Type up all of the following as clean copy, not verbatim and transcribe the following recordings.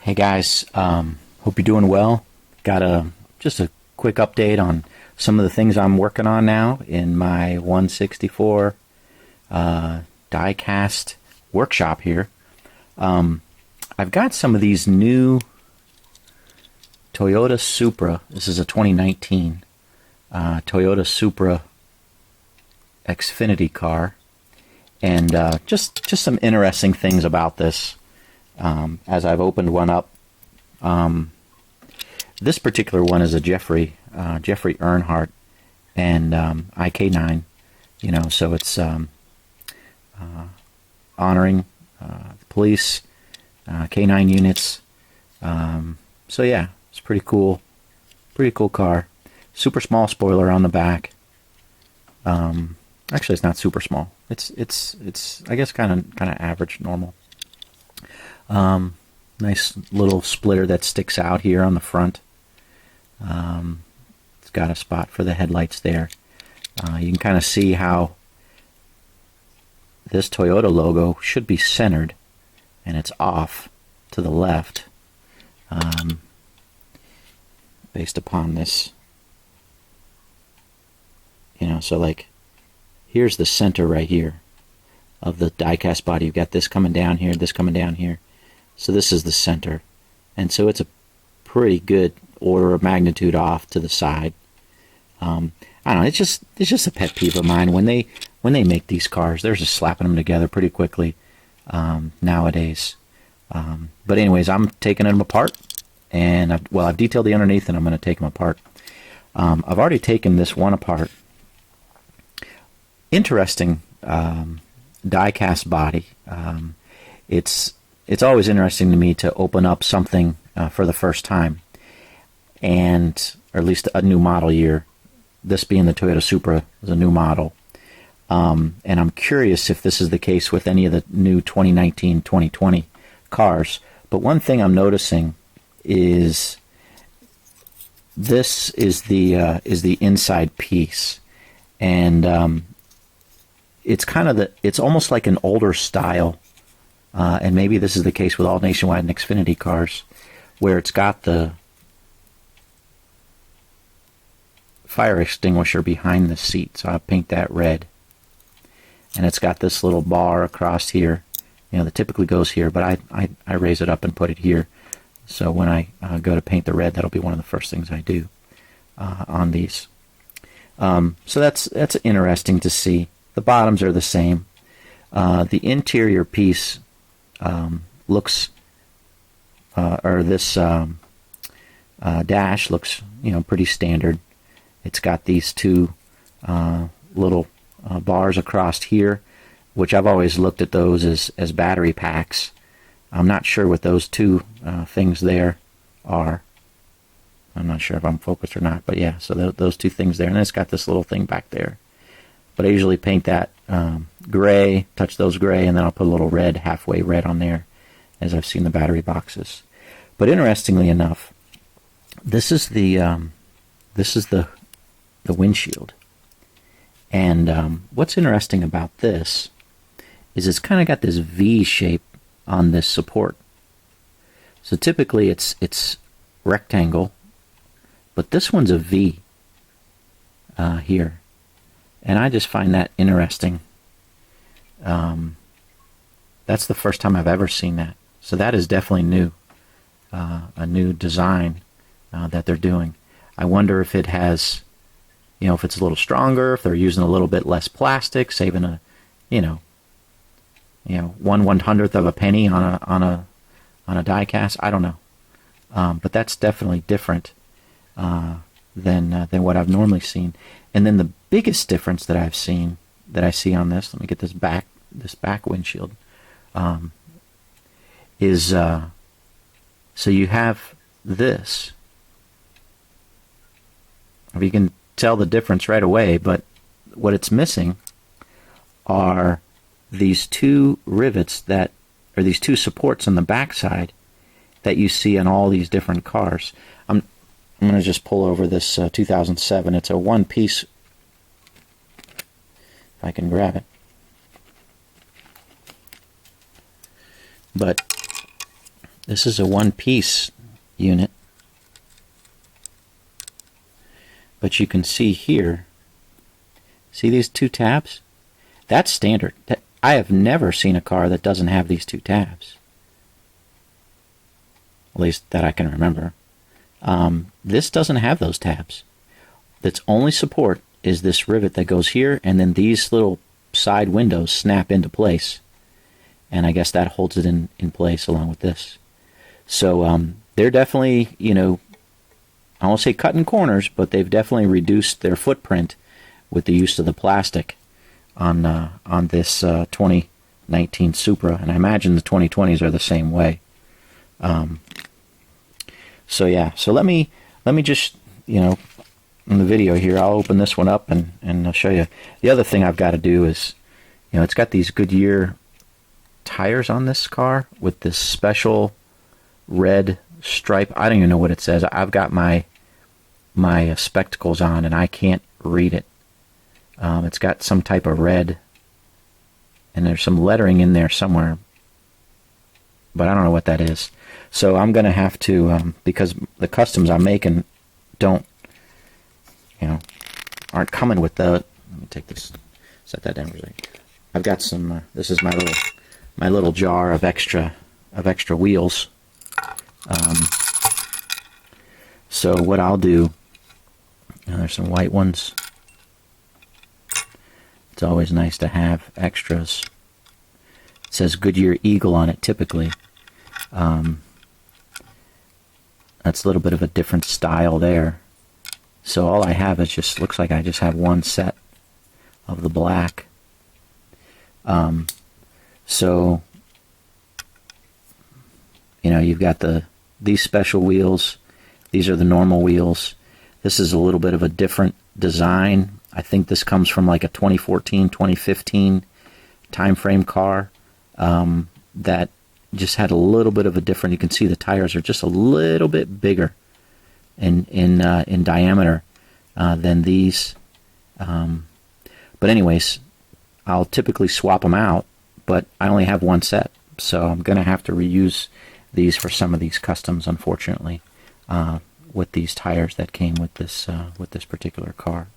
Hey guys, hope you're doing well. Got just a quick update on some of the things I'm working on now in my 164 Diecast workshop here. I've got some of these new Toyota Supra. This is a 2019 Toyota Supra Xfinity car, and just some interesting things about this. As I've opened one up, this particular one is a Jeffrey Earnhardt and IK9, so it's honoring police, K9 units. So yeah, it's pretty cool car. Super small spoiler on the back. Actually, it's not super small. It's I guess kind of average, normal. Nice little splitter that sticks out here on the front. It's got a spot for the headlights there. You can kind of see how this Toyota logo should be centered, and it's off to the left, based upon this. So like, here's the center right here of the diecast body. You've got this coming down here, this coming down here. So this is the center, and so it's a pretty good order of magnitude off to the side. I don't know. It's just a pet peeve of mine when they make these cars. They're just slapping them together pretty quickly nowadays. But anyways, I'm taking them apart, and I've detailed the underneath, and I'm going to take them apart. I've already taken this one apart. Interesting diecast body. It's always interesting to me to open up something for the first time, or at least a new model year. This being the Toyota Supra is a new model, and I'm curious if this is the case with any of the new 2019, 2020 cars. But one thing I'm noticing is this is the inside piece, and it's almost like an older style. And maybe this is the case with all Nationwide and Xfinity cars, where it's got the fire extinguisher behind the seat. So I'll paint that red. And it's got this little bar across here, that typically goes here, but I raise it up and put it here. So when I go to paint the red, that'll be one of the first things I do on these. So that's interesting to see. The bottoms are the same. The interior piece looks, or this dash looks, pretty standard. It's got these two little bars across here, which I've always looked at those as battery packs. I'm not sure what those two things there are. I'm not sure if I'm focused or not, but yeah, so those two things there. And then it's got this little thing back there. But I usually paint that gray, touch those gray, and then I'll put a little red, halfway red on there, as I've seen the battery boxes. But interestingly enough, this is the windshield. And what's interesting about this is it's kind of got this V shape on this support. So typically it's rectangle, but this one's a V here. And I just find that interesting. That's the first time I've ever seen that. So that is definitely new, a new design that they're doing. I wonder if it has, if it's a little stronger, if they're using a little bit less plastic, saving a, 1/100th of a penny on a die-cast. I don't know, but that's definitely different than what I've normally seen. And then the biggest difference that I see on this, let me get this back windshield, is so you have this. You can tell the difference right away, but what it's missing are these two rivets or these two supports on the backside that you see on all these different cars. I'm going to just pull over this 2007. It's a one-piece, if I can grab it. But This is a one-piece unit. But you can see here, see these two tabs? That's standard. I have never seen a car that doesn't have these two tabs. At least that I can remember. This doesn't have those tabs. Its only support is this rivet that goes here, and then these little side windows snap into place. And I guess that holds it in place along with this. So they're definitely, you know, I won't say cutting corners, but they've definitely reduced their footprint with the use of the plastic on this 2019 Supra, and I imagine the 2020s are the same way. So yeah, so let me just, you know, in the video here, I'll open this one up and I'll show you. The other thing I've got to do is, you know, it's got these Goodyear tires on this car with this special red stripe. I don't even know what it says. I've got my spectacles on and I can't read it. It's got some type of red, and there's some lettering in there somewhere, but I don't know what that is. So I'm going to have to, because the customs I'm making don't, you know, aren't coming with the, let me take this, set that down really. I've got some, this is my little jar of extra wheels. So what I'll do, there's some white ones. It's always nice to have extras. It says Goodyear Eagle on it typically. That's a little bit of a different style there. So all I have is just, looks like I just have one set of the black. So, you know, you've got these special wheels. These are the normal wheels. This is a little bit of a different design. I think this comes from like a 2014, 2015 timeframe car that just had a little bit of a different. You can see the tires are just a little bit bigger in diameter than these. But anyways, I'll typically swap them out, but I only have one set, so I'm going to have to reuse these for some of these customs, unfortunately, with these tires that came with this particular car.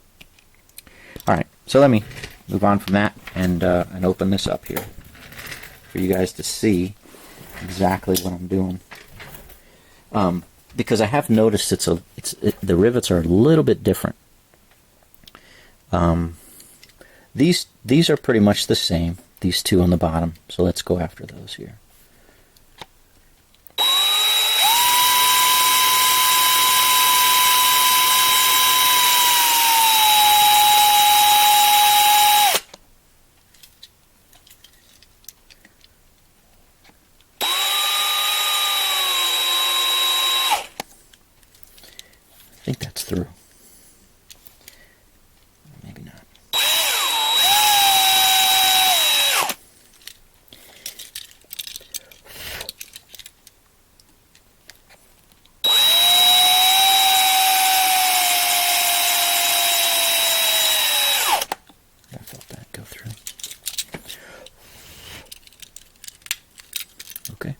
All right, so let me move on from that and open this up here for you guys to see exactly what I'm doing. Because I have noticed the rivets are a little bit different. These are pretty much the same. These two on the bottom. So let's go after those here. I think that's through. Maybe not. I felt that go through. Okay.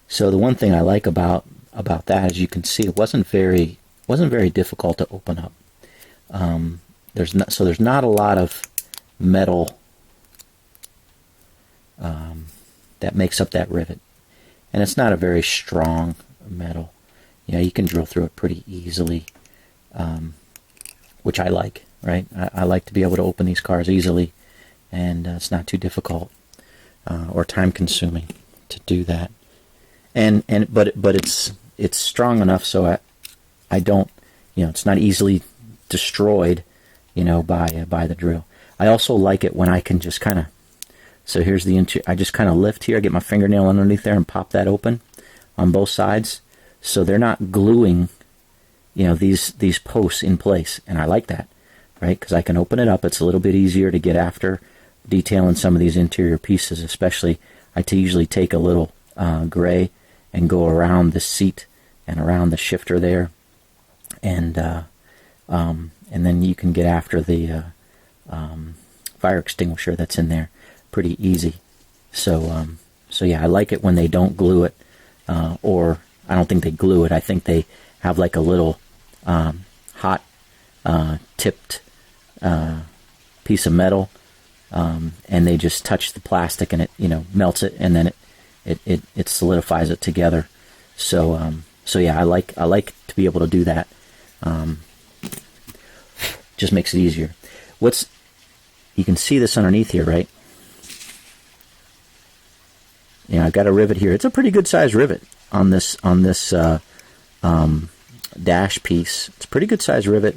So the one thing I like about that, as you can see, it wasn't very difficult to open up. There's not a lot of metal that makes up that rivet, and it's not a very strong metal. You know, you can drill through it pretty easily, which I like. Right, I like to be able to open these cars easily, and it's not too difficult or time consuming to do that. But it's strong enough so I don't, you know, it's not easily destroyed, you know, by the drill. I also like it when I can just kind of, so here's the I just kind of lift here, I get my fingernail underneath there and pop that open on both sides, so they're not gluing, you know, these posts in place, and I like that, right? Because I can open it up. It's a little bit easier to get after detailing some of these interior pieces, especially I usually take a little gray and go around the seat and around the shifter there, and then you can get after the fire extinguisher that's in there pretty easy. So yeah, I like it when they don't glue it, or I don't think they glue it. I think they have like a little hot tipped piece of metal, and they just touch the plastic and it melts it, and then it solidifies it together. So yeah, I like to be able to do that. Just makes it easier. You can see this underneath here, right? I've got a rivet here. It's a pretty good size rivet on this dash piece. It's a pretty good size rivet.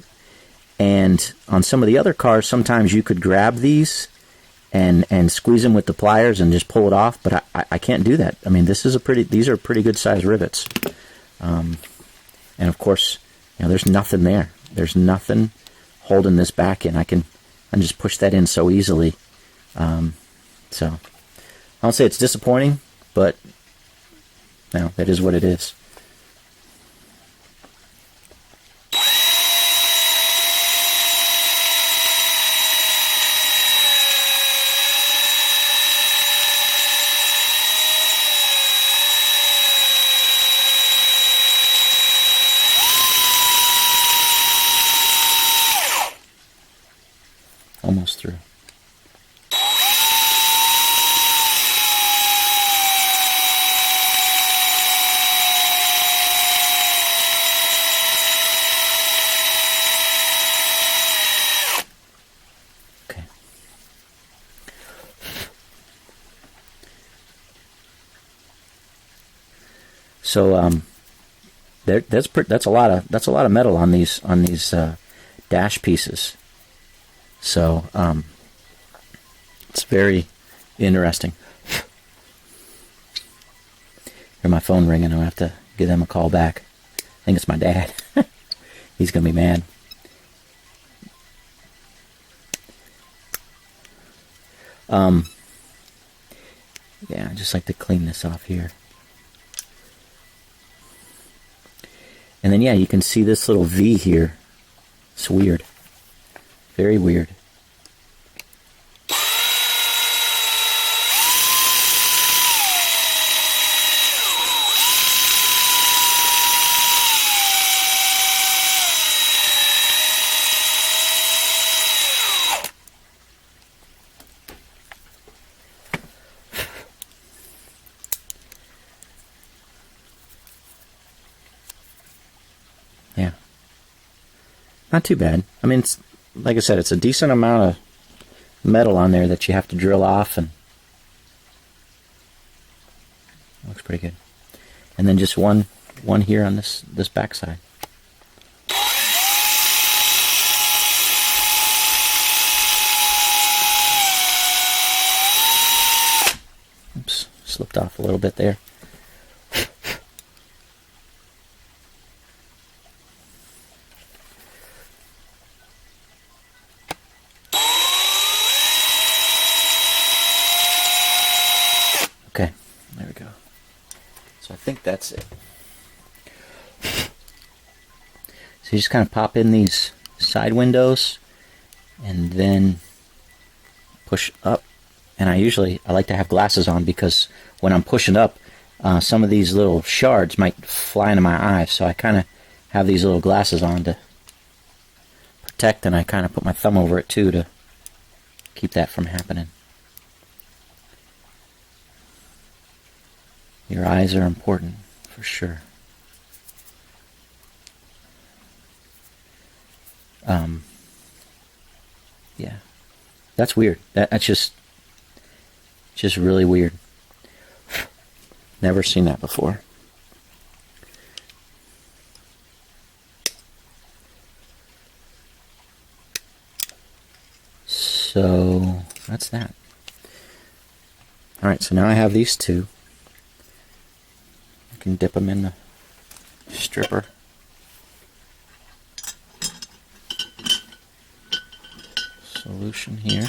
And on some of the other cars, sometimes you could grab these and squeeze them with the pliers and just pull it off, but I can't do that. I mean, these are pretty good size rivets. And of course, there's nothing there. There's nothing holding this back in. I can just push that in so easily. So I don't say it's disappointing, but that is what it is. Almost through. Okay. So that's a lot of metal on these dash pieces. So it's very interesting. Hear my phone ringing. I'll have to give them a call back. I think it's my dad. He's gonna be mad. Yeah, I just like to clean this off here. And then you can see this little V here. It's weird. Very weird. Yeah. Not too bad. I mean, it's, like I said, it's a decent amount of metal on there that you have to drill off, and looks pretty good. And then just one here on this back side. Oops, slipped off a little bit there. Okay, there we go. So I think that's it. So you just kind of pop in these side windows and then push up. And I like to have glasses on because when I'm pushing up, some of these little shards might fly into my eyes. So I kind of have these little glasses on to protect, and I kind of put my thumb over it too to keep that from happening. Your eyes are important, for sure. Yeah, that's weird. That's just really weird. Never seen that before. So that's that. All right, so now I have these two. I can dip them in the stripper. Solution here.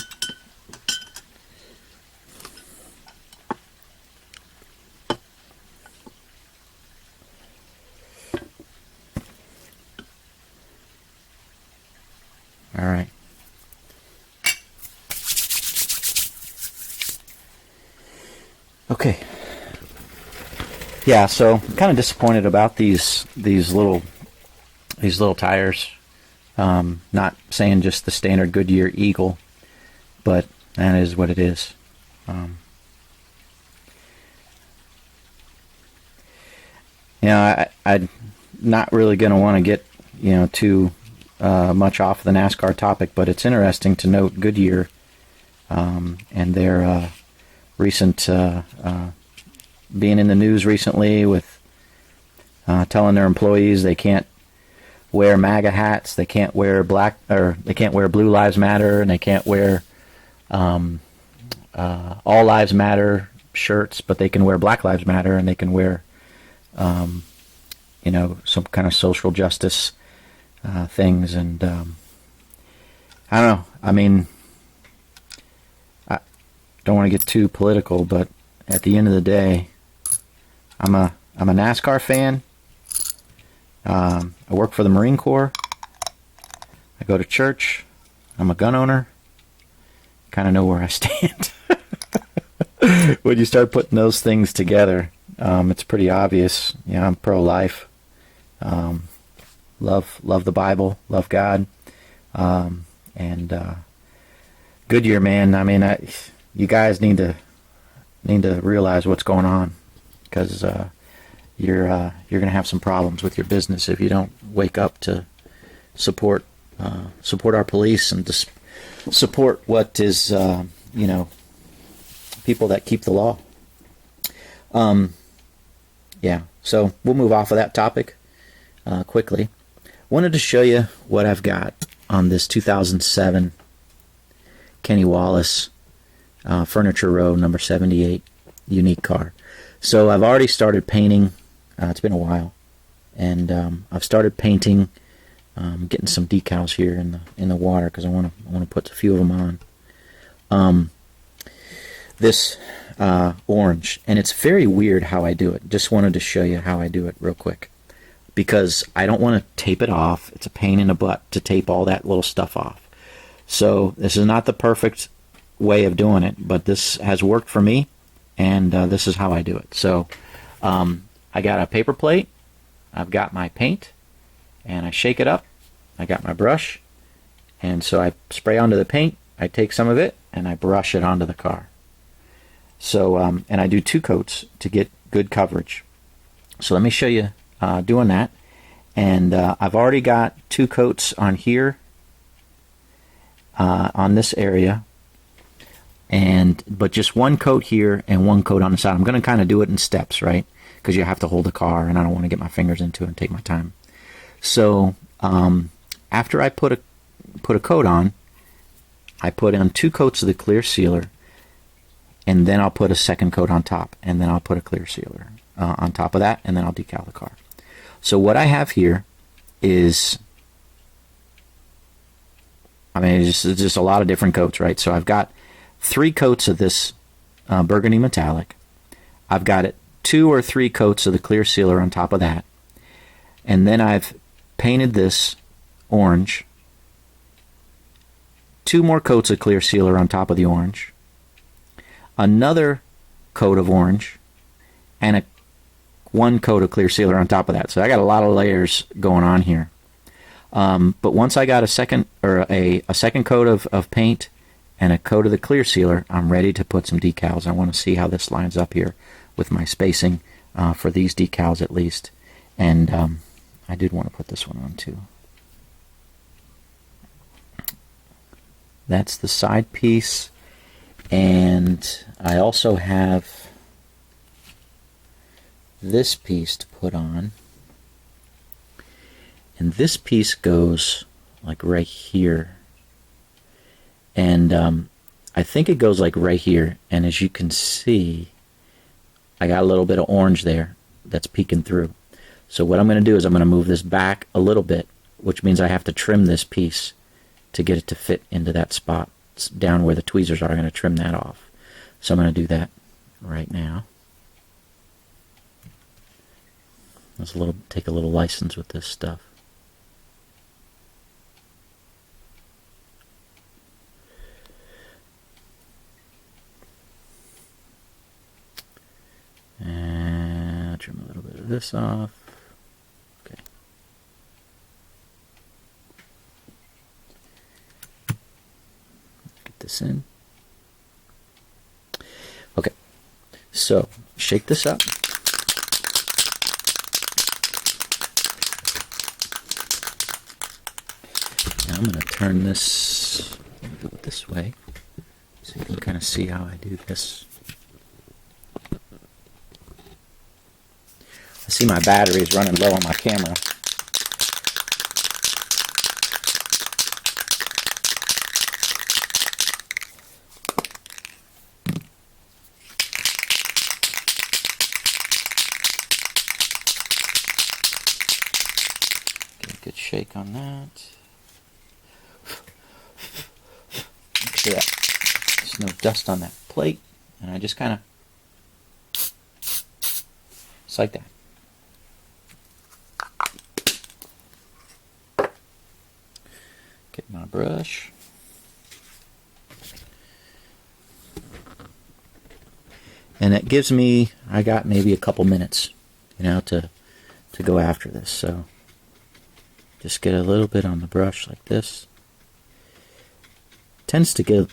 Okay. Yeah, so I'm kind of disappointed about these little tires. Not saying just the standard Goodyear Eagle, but that is what it is. I'm not really going to want to get too much off the NASCAR topic, but it's interesting to note Goodyear and their recent being in the news recently with telling their employees they can't wear MAGA hats, they can't wear they can't wear Blue Lives Matter, and they can't wear All Lives Matter shirts, but they can wear Black Lives Matter, and they can wear some kind of social justice things. And I don't know. I mean, I don't want to get too political, but at the end of the day, I'm a NASCAR fan. I work for the Marine Corps. I go to church. I'm a gun owner. Kind of know where I stand. When you start putting those things together, it's pretty obvious. I'm pro-life. Love the Bible. Love God. And Goodyear, man. I mean, you guys need to realize what's going on, because you're going to have some problems with your business if you don't wake up to support our police and to support what is people that keep the law. Yeah, so we'll move off of that topic quickly. Wanted to show you what I've got on this 2007 Kenny Wallace Furniture Row number 78 unique car. So I've already started painting. It's been a while, and I've started painting, getting some decals here in the water, because I want to put a few of them on. This orange, and it's very weird how I do it. Just wanted to show you how I do it real quick, because I don't want to tape it off. It's a pain in the butt to tape all that little stuff off. So this is not the perfect way of doing it, but this has worked for me, and this is how I do it. So I got a paper plate, I've got my paint, and I shake it up. I got my brush, and so I spray onto the paint. I take some of it and I brush it onto the car. So and I do 2 coats to get good coverage. So let me show you doing that. And I've already got 2 coats on here, on this area, but just 1 coat here and 1 coat on the side. I'm going to kind of do it in steps, right? Because you have to hold the car, and I don't want to get my fingers into it and take my time. So after I put a coat on, I put on 2 coats of the clear sealer, and then I'll put a second coat on top, and then I'll put a clear sealer on top of that, and then I'll decal the car. So what I have here is, I mean, it's just a lot of different coats, right? So I've got 3 coats of this burgundy metallic. I've got 2 or 3 coats of the clear sealer on top of that, and then I've painted this orange, 2 more coats of clear sealer on top of the orange, another coat of orange, and 1 coat of clear sealer on top of that. So I got a lot of layers going on here. But once I got a second coat of paint and a coat of the clear sealer, I'm ready to put some decals. I want to see how this lines up here with my spacing for these decals at least. And I did want to put this one on too. That's the side piece. And I also have this piece to put on. And this piece goes like right here. And I think it goes like right here. And as you can see, I got a little bit of orange there that's peeking through. So what I'm going to do is I'm going to move this back a little bit, which means I have to trim this piece to get it to fit into that spot. It's down where the tweezers are. I'm going to trim that off. So I'm going to do that right now. Let's take a little license with this stuff. this off. Okay. Get this in. Okay. So, shake this up. Now I'm going to turn this, do it this way, so you can kind of see how I do this. I see my battery is running low on my camera. Get a good shake on that. Make sure that there's no dust on that plate. And I just kind of, just like that. Get my brush. And it gives me, I got maybe a couple minutes, to go after this. So just get a little bit on the brush like this. Tends to get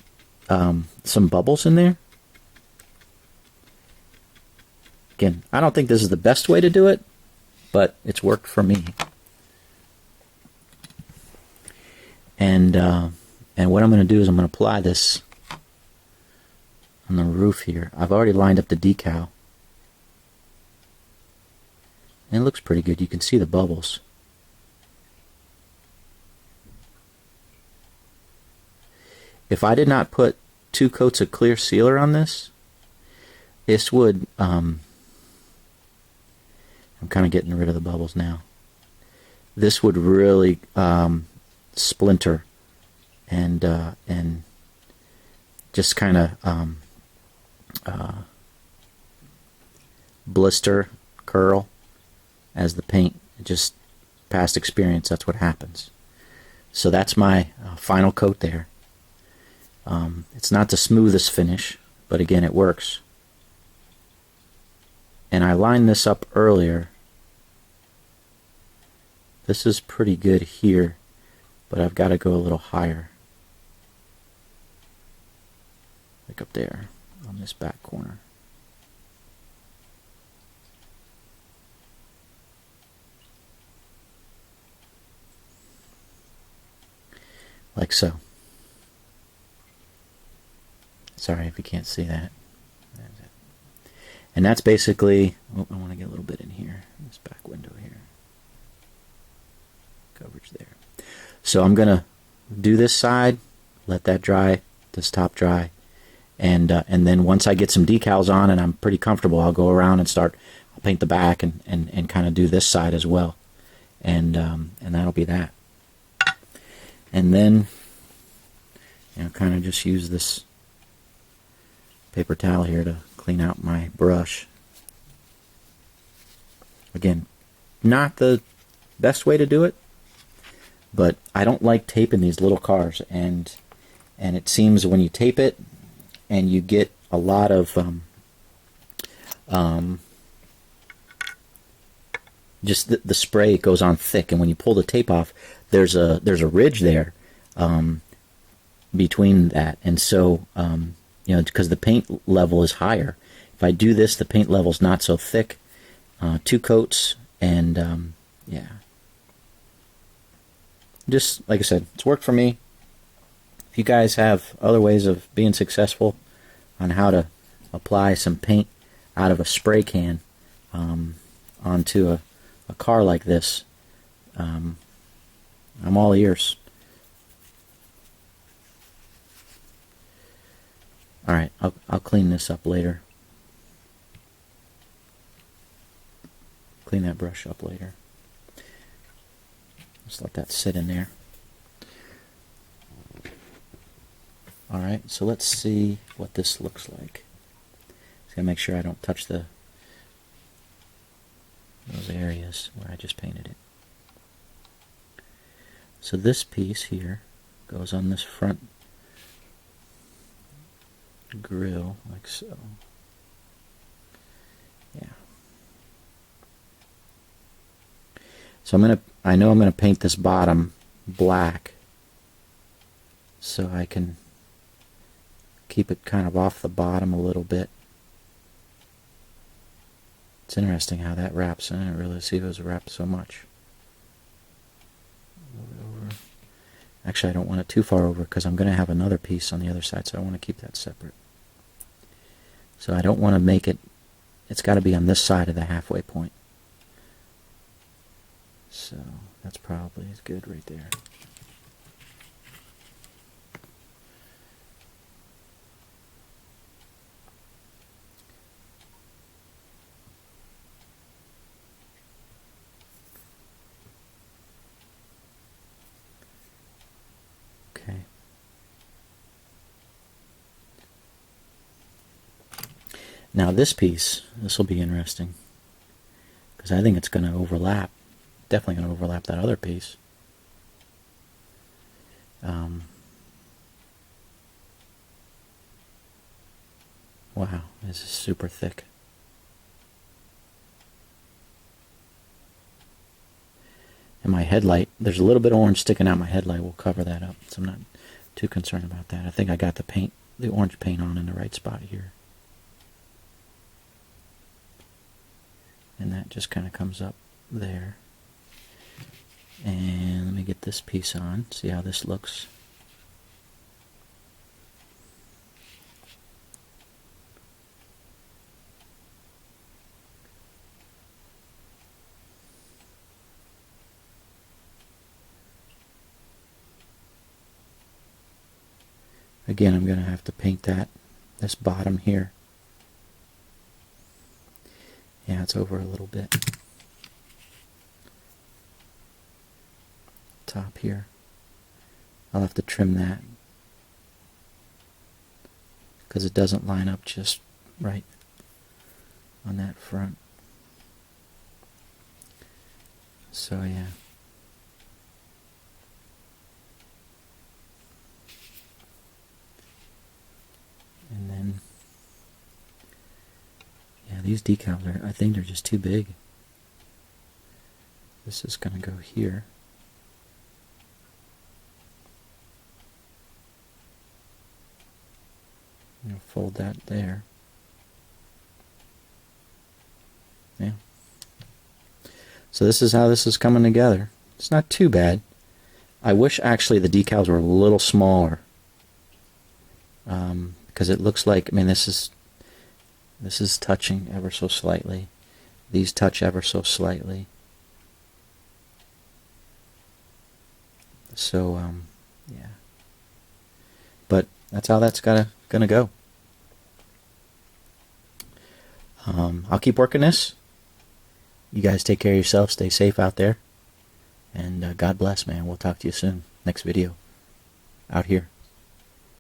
some bubbles in there. Again, I don't think this is the best way to do it, but it's worked for me. And what I'm going to do is I'm going to apply this on the roof here. I've already lined up the decal. And it looks pretty good. You can see the bubbles. If I did not put 2 coats of clear sealer on this, this would, I'm kind of getting rid of the bubbles now. This would really splinter and just kind of blister, curl as the paint. Just past experience, that's what happens. So that's my final coat there. It's not the smoothest finish, but again, it works. And I lined this up earlier. This is pretty good here, but I've got to go a little higher. Like up there on this back corner. Like so. Sorry if you can't see that. And that's basically, oh, I want to get a little bit in here, this back window here. Coverage there. So I'm going to do this side, let that dry, this top dry, and then once I get some decals on and I'm pretty comfortable, I'll go around and I'll paint the back and kind of do this side as well. And that'll be that. And then, kind of just use this paper towel here to clean out my brush. Again, not the best way to do it, but I don't like taping these little cars, and it seems when you tape it and you get a lot of just the spray goes on thick, and when you pull the tape off, there's a ridge there between that, and so because the paint level is higher. If I do this, the paint level's not so thick. 2 coats, and yeah. Just like I said, it's worked for me. If you guys have other ways of being successful on how to apply some paint out of a spray can onto a car like this, I'm all ears. Alright, I'll clean this up later. Clean that brush up later. Just let that sit in there. Alright, so let's see what this looks like. Just gotta make sure I don't touch those areas where I just painted it. So this piece here goes on this front grill, like so. Yeah. So I know I'm gonna paint this bottom black so I can keep it kind of off the bottom a little bit. It's interesting how that wraps. I didn't really see it was wrapped so much. Move it over. Actually, I don't want it too far over because I'm going to have another piece on the other side, so I want to keep that separate. So I don't want to make it, it's got to be on this side of the halfway point. So that's probably good right there. Okay. Now this piece, this will be interesting because I think it's going to overlap. Definitely going to overlap that other piece. Wow, this is super thick. And my headlight, there's a little bit of orange sticking out my headlight. We'll cover that up, so I'm not too concerned about that. I think I got the paint, the orange paint on in the right spot here. And that just kind of comes up there. And let me get this piece on, see how this looks. Again, I'm going to have to paint this bottom here. Yeah, it's over a little bit. Top here. I'll have to trim that because it doesn't line up just right on that front. So yeah. And then, yeah, these decals are, I think they're just too big. This is going to go here. I'm going to fold that there. Yeah. So this is how this is coming together. It's not too bad. I wish actually the decals were a little smaller. Because it looks like, I mean, this is touching ever so slightly. These touch ever so slightly. So, yeah. But that's how that's gonna go. I'll keep working this. You guys take care of yourself. Stay safe out there. And God bless, man. We'll talk to you soon. Next video. Out here.